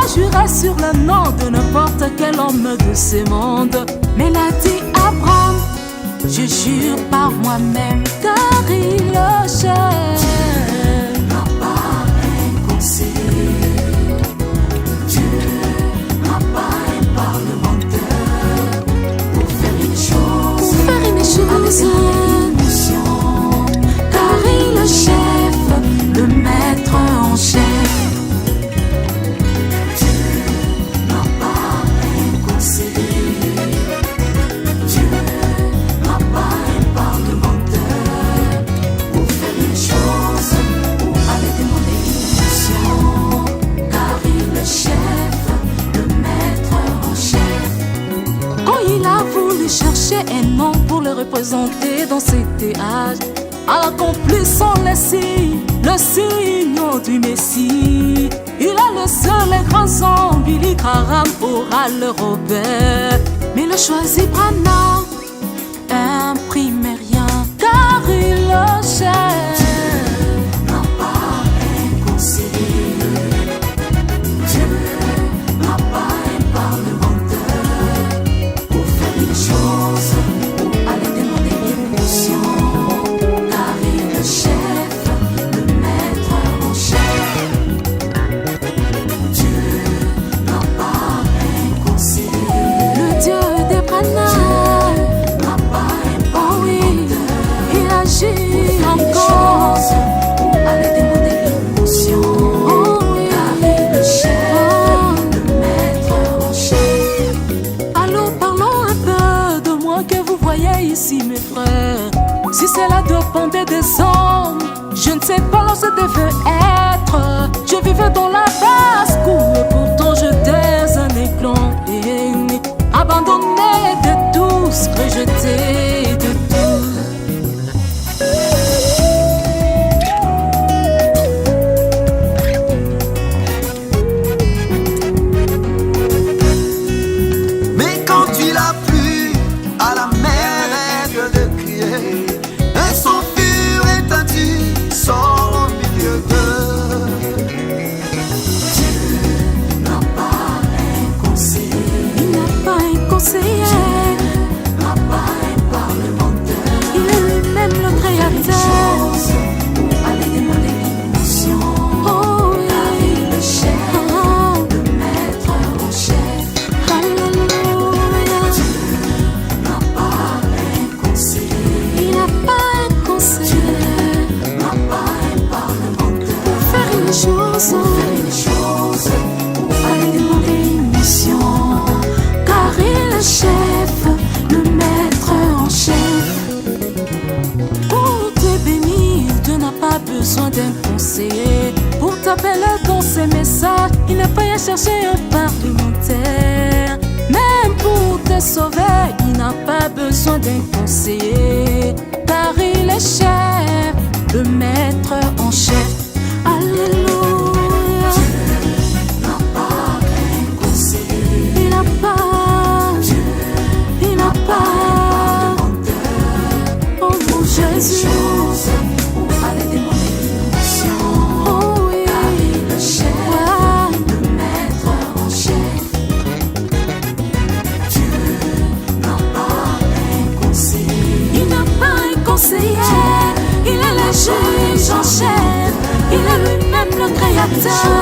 jurer sur le nom de n'importe quel homme de ce monde. Mais il a dit Abraham, je jure par moi-même, car il le cherche. Dieu n'a pas un conseiller, Dieu n'a pas un parlementaire pour faire une chose, avec une mission, car il est le chef, le maître en chef. Chercher un nom pour le représenter dans ces théâtres, en accomplissant le signe du Messie. Il a le seul et grand sang, Billy Graham aura le Robert, mais le choisi Branham imprime rien, car il le cherche. Dieu n'a pas un conseiller, Dieu n'a pas un parlementaire pour faire une chose ou aller demander une mission, car il est le chef, le maître en chef. Dieu n'a pas un conseiller, le Dieu d'Abraham n'a pas un parlementaire, il agit encore ou aller demander une mission, car il est le chef, le maître en chef. Alors parlons un peu de moi que vous voyez ici, mes frères. Si cela dépendait des hommes, je ne sais pas où je devais être. Je vivais dans la basse-cour et pourtant j'étais un éclat, abandonné de tous, rejeté de tout. Mais quand il a plu à la mer de crier, un son fut étendu, sort au milieu d'eux. Dieu n'a pas un conseiller, Il n'a pas un conseiller, n'a pas un parlementaire, il est lui-même le créateur. chose ou aller demander une mission, Oh, car il est le chef, le maître en chef. Alléluia. N'a pas un conseiller, Il n'a pas un conseiller n'a pas un parlementaire, pour faire une chose, une chose ou aller demander une mission, car il est le chef, le maître en chef. Pour te bénir, Dieu n'a pas besoin d'un conseiller. Pour t'appeler dans ses messages, il n'a pas à chercher un parlementaire. Même pour te sauver, il n'a pas besoin d'un conseiller, car il est chef, le maître en chef. Alléluia. n'a pas un conseiller, Il n'a pas, il n'a pas, oh mon Jésus, chose ou aller demander une mission, oh oui, car il est le chef, ah, le maître en chef. Dieu n'a pas un conseiller, il n'a pas un conseiller, il est le juge en chef, il est lui-même le créateur.